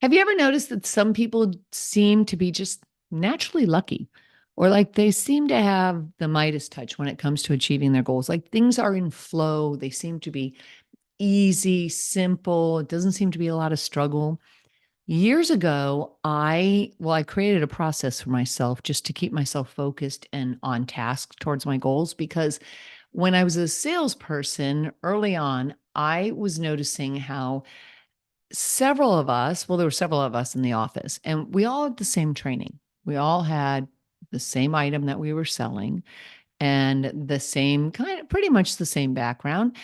Have you ever noticed that some people seem to be just naturally lucky, or like they seem to have the Midas touch when it comes to achieving their goals? Like things are in flow, they seem to be easy, simple. It doesn't seem to be a lot of struggle. Years ago, I created a process for myself just to keep myself focused and on task towards my goals because when I was a salesperson early on, I was noticing how there were several of us in the office, and we all had the same training. We all had the same item that we were selling and the same kind of pretty much the same background.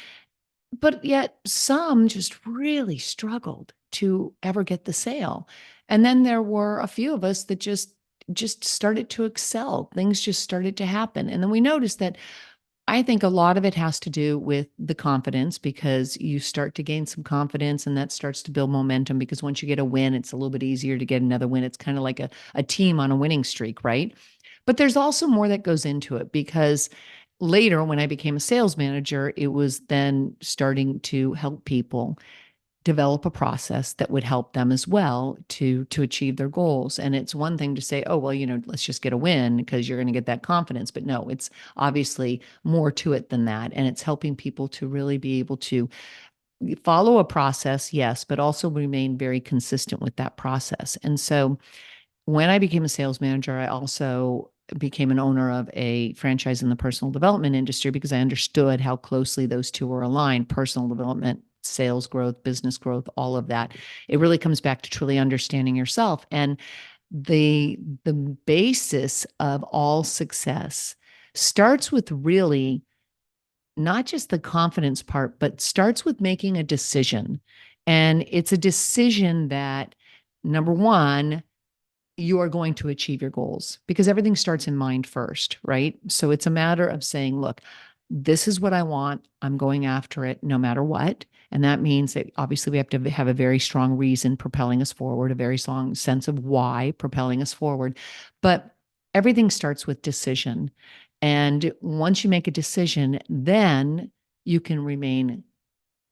But yet some just really struggled to ever get the sale. And then there were a few of us that just started to excel. Things just started to happen. And then we noticed that I think a lot of it has to do with the confidence because you start to gain some confidence and that starts to build momentum because once you get a win, it's a little bit easier to get another win. It's kind of like a team on a winning streak, right? But there's also more that goes into it because later, when I became a sales manager, it was then starting to help people develop a process that would help them as well to achieve their goals. And it's one thing to say, oh, well, let's just get a win because you're going to get that confidence. But no, it's obviously more to it than that. And it's helping people to really be able to follow a process, yes, but also remain very consistent with that process. And so when I became a sales manager, I also became an owner of a franchise in the personal development industry because I understood how closely those two were aligned: personal development, sales growth, business growth, all of that. It really comes back to truly understanding yourself. And the basis of all success starts with really not just the confidence part, but starts with making a decision. And it's a decision that, number one, you are going to achieve your goals because everything starts in mind first, right? So it's a matter of saying, look, this is what I want. I'm going after it no matter what. And that means that obviously we have to have a very strong reason propelling us forward, a very strong sense of why propelling us forward. But everything starts with decision. And once you make a decision, then you can remain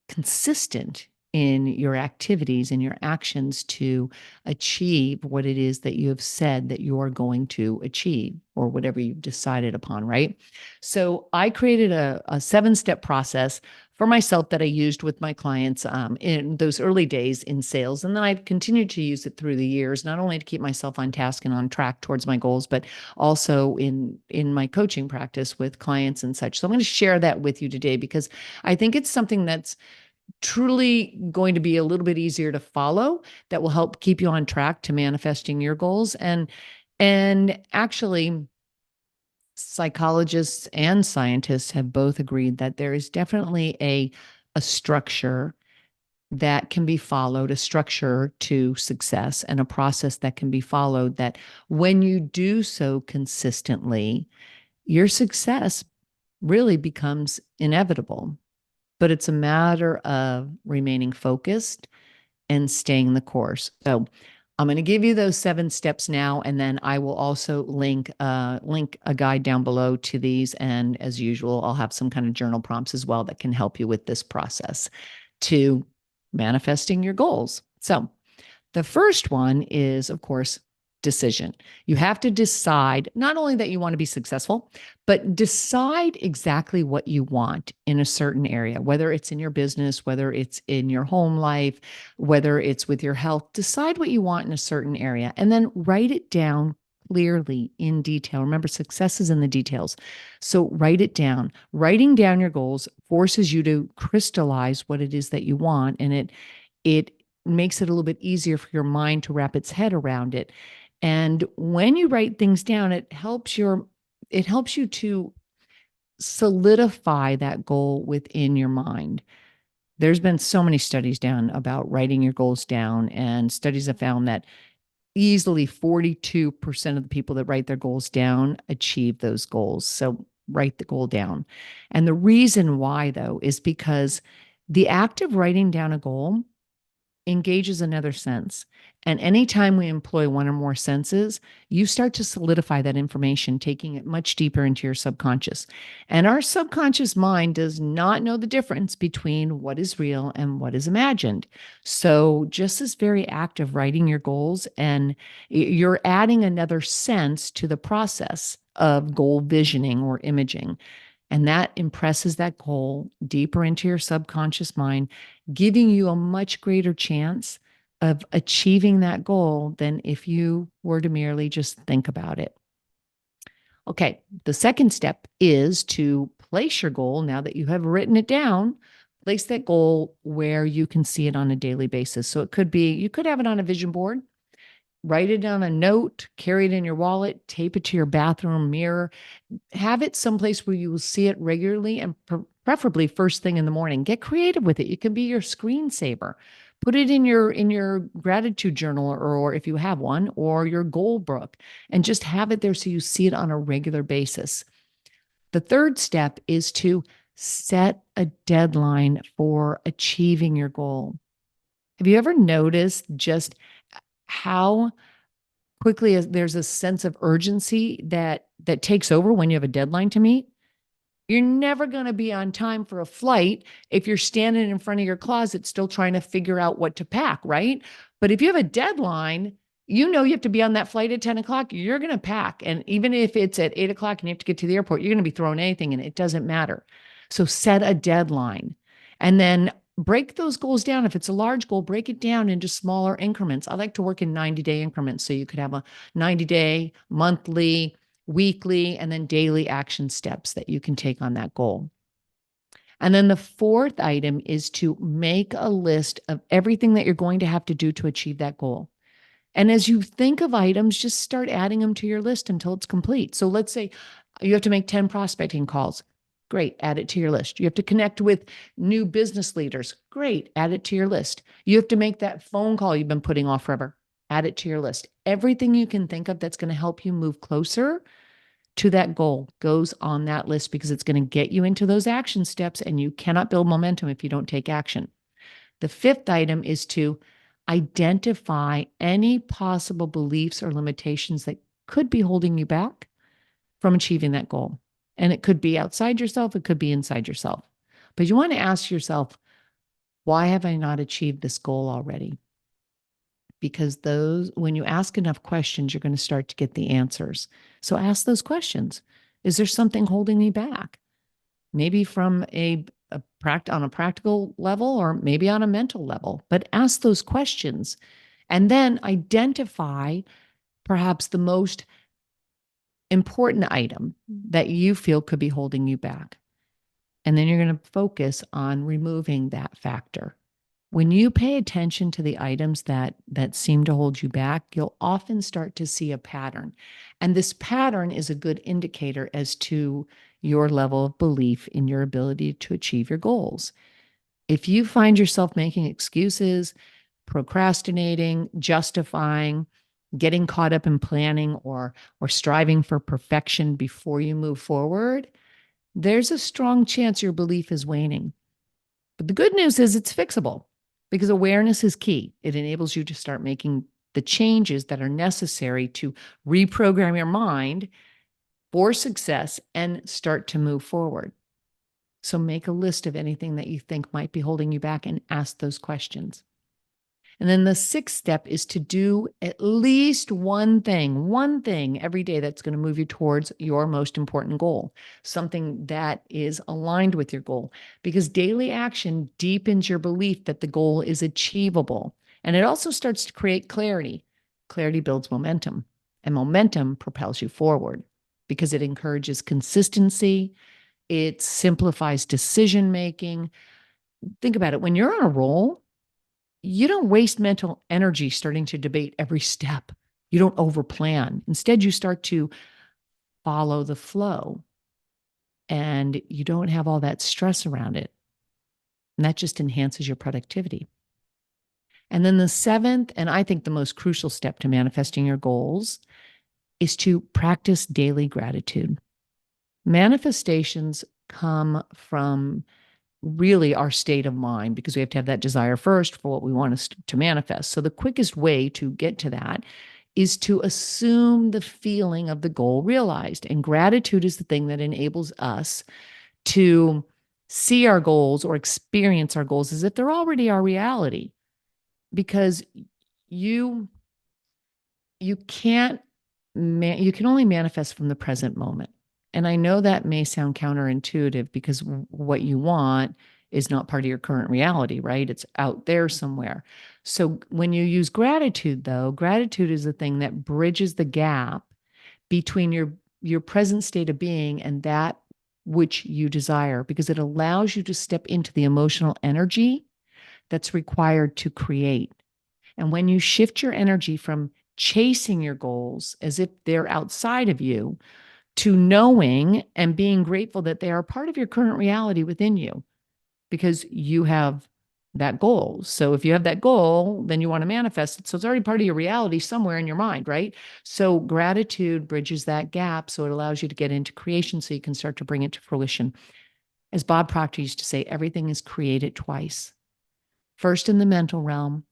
consistent in your activities and your actions to achieve what it is that you have said that you're going to achieve or whatever you've decided upon, right? So I created a 7-step process for myself that I used with my clients in those early days in sales. And then I've continued to use it through the years, not only to keep myself on task and on track towards my goals, but also in my coaching practice with clients and such. So I'm going to share that with you today because I think it's something that's truly going to be a little bit easier to follow that will help keep you on track to manifesting your goals. And actually, psychologists and scientists have both agreed that there is definitely a structure that can be followed, a structure to success and a process that can be followed, that when you do so consistently, your success really becomes inevitable. But it's a matter of remaining focused and staying the course. So I'm going to give you those 7 steps now, and then I will also link a guide down below to these. And as usual, I'll have some kind of journal prompts as well that can help you with this process to manifesting your goals. So the first one is, of course, decision. You have to decide not only that you want to be successful, but decide exactly what you want in a certain area, whether it's in your business, whether it's in your home life, whether it's with your health. Decide what you want in a certain area and then write it down clearly in detail. Remember, success is in the details. So write it down. Writing down your goals forces you to crystallize what it is that you want, and it makes it a little bit easier for your mind to wrap its head around it. And when you write things down, it helps you to solidify that goal within your mind. There's been so many studies done about writing your goals down, and studies have found that easily 42% of the people that write their goals down achieve those goals. So write the goal down. And the reason why, though, is because the act of writing down a goal engages another sense. And anytime we employ one or more senses, you start to solidify that information, taking it much deeper into your subconscious. And our subconscious mind does not know the difference between what is real and what is imagined. So, just as very active writing your goals, and you're adding another sense to the process of goal visioning or imaging. And that impresses that goal deeper into your subconscious mind, giving you a much greater chance of achieving that goal than if you were to merely just think about it. Okay, the second step is to place your goal now that you have written it down. Place that goal where you can see it on a daily basis. So it could be, you could have it on a vision board, write it on a note, carry it in your wallet, tape it to your bathroom mirror, have it someplace where you will see it regularly and preferably first thing in the morning. Get creative with it. It can be your screensaver. Put it in your gratitude journal, or if you have one, or your goal book, and just have it there so you see it on a regular basis. The third step is to set a deadline for achieving your goal. Have you ever noticed just how quickly there's a sense of urgency that takes over when you have a deadline to meet? You're never going to be on time for a flight if you're standing in front of your closet still trying to figure out what to pack, right? But if you have a deadline, you know you have to be on that flight at 10 o'clock, you're going to pack. And even if it's at 8 o'clock and you have to get to the airport, you're going to be throwing anything in. It doesn't matter. So set a deadline and then break those goals down. If it's a large goal, break it down into smaller increments. I like to work in 90-day increments. So you could have a 90-day, monthly, weekly, and then daily action steps that you can take on that goal. And then the fourth item is to make a list of everything that you're going to have to do to achieve that goal. And as you think of items, just start adding them to your list until it's complete. So let's say you have to make 10 prospecting calls. Great, add it to your list. You have to connect with new business leaders. Great, add it to your list. You have to make that phone call you've been putting off forever. Add it to your list. Everything you can think of that's going to help you move closer to that goal goes on that list, because it's going to get you into those action steps, and you cannot build momentum if you don't take action. The fifth item is to identify any possible beliefs or limitations that could be holding you back from achieving that goal. And it could be outside yourself, it could be inside yourself. But you want to ask yourself, why have I not achieved this goal already? Because when you ask enough questions, you're going to start to get the answers. So ask those questions. Is there something holding me back? Maybe from on a practical level, or maybe on a mental level, but ask those questions and then identify perhaps the most important item that you feel could be holding you back. And then you're going to focus on removing that factor. When you pay attention to the items that seem to hold you back, you'll often start to see a pattern. And this pattern is a good indicator as to your level of belief in your ability to achieve your goals. If you find yourself making excuses, procrastinating, justifying, getting caught up in planning, or striving for perfection before you move forward, there's a strong chance your belief is waning. But the good news is it's fixable, because awareness is key. It enables you to start making the changes that are necessary to reprogram your mind for success and start to move forward. So make a list of anything that you think might be holding you back and ask those questions. And then the sixth step is to do at least one thing every day that's going to move you towards your most important goal, something that is aligned with your goal, because daily action deepens your belief that the goal is achievable. And it also starts to create clarity. Clarity builds momentum, and momentum propels you forward because it encourages consistency. It simplifies decision-making. Think about it. When you're on a roll, you don't waste mental energy starting to debate every step. You don't overplan. Instead, you start to follow the flow, and you don't have all that stress around it. And that just enhances your productivity. And then the seventh, and I think the most crucial step to manifesting your goals, is to practice daily gratitude. Manifestations come from really our state of mind, because we have to have that desire first for what we want us to manifest. So the quickest way to get to that is to assume the feeling of the goal realized. And gratitude is the thing that enables us to see our goals or experience our goals as if they're already our reality, because you you can't you can only manifest from the present moment. And I know that may sound counterintuitive, because what you want is not part of your current reality, right? It's out there somewhere. So when you use gratitude, though, gratitude is the thing that bridges the gap between your present state of being and that which you desire, because it allows you to step into the emotional energy that's required to create. And when you shift your energy from chasing your goals as if they're outside of you, to knowing and being grateful that they are part of your current reality within you, because you have that goal. So if you have that goal, then you want to manifest it. So it's already part of your reality somewhere in your mind, right? So gratitude bridges that gap. So it allows you to get into creation so you can start to bring it to fruition. As Bob Proctor used to say, everything is created twice, first in the mental realm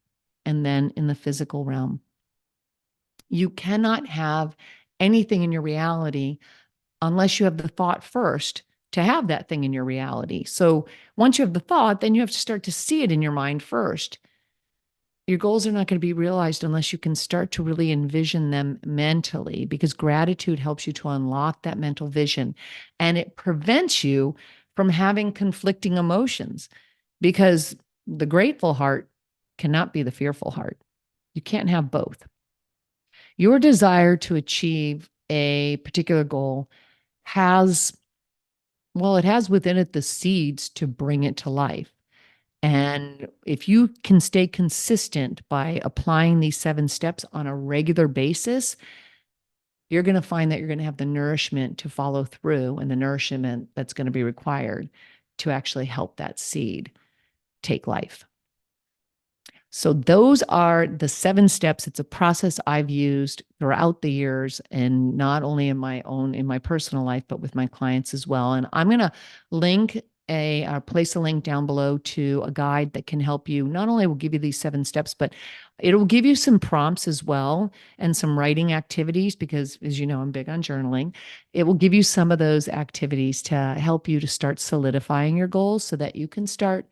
and then in the physical realm. You cannot have anything in your reality unless you have the thought first to have that thing in your reality. So once you have the thought, then you have to start to see it in your mind first. Your goals are not going to be realized unless you can start to really envision them mentally, because gratitude helps you to unlock that mental vision, and it prevents you from having conflicting emotions, because the grateful heart cannot be the fearful heart. You can't have both. Your desire to achieve a particular goal has, well, it has within it the seeds to bring it to life. And if you can stay consistent by applying these 7 steps on a regular basis, you're going to find that you're going to have the nourishment to follow through, and the nourishment that's going to be required to actually help that seed take life. So those are the 7 steps. It's a process I've used throughout the years, and not only in my personal life, but with my clients as well. And I'm going to link place a link down below to a guide that can help you. Not only will give you these 7 steps, but it will give you some prompts as well and some writing activities, because as you know, I'm big on journaling. It will give you some of those activities to help you to start solidifying your goals so that you can start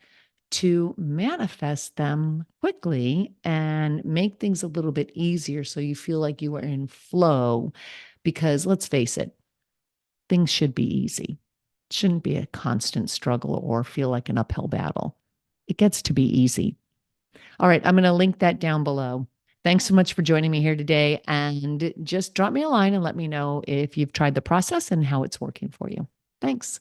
to manifest them quickly and make things a little bit easier so you feel like you are in flow. Because let's face it, things should be easy. It shouldn't be a constant struggle or feel like an uphill battle. It gets to be easy. All right, I'm going to link that down below. Thanks so much for joining me here today. And just drop me a line and let me know if you've tried the process and how it's working for you. Thanks.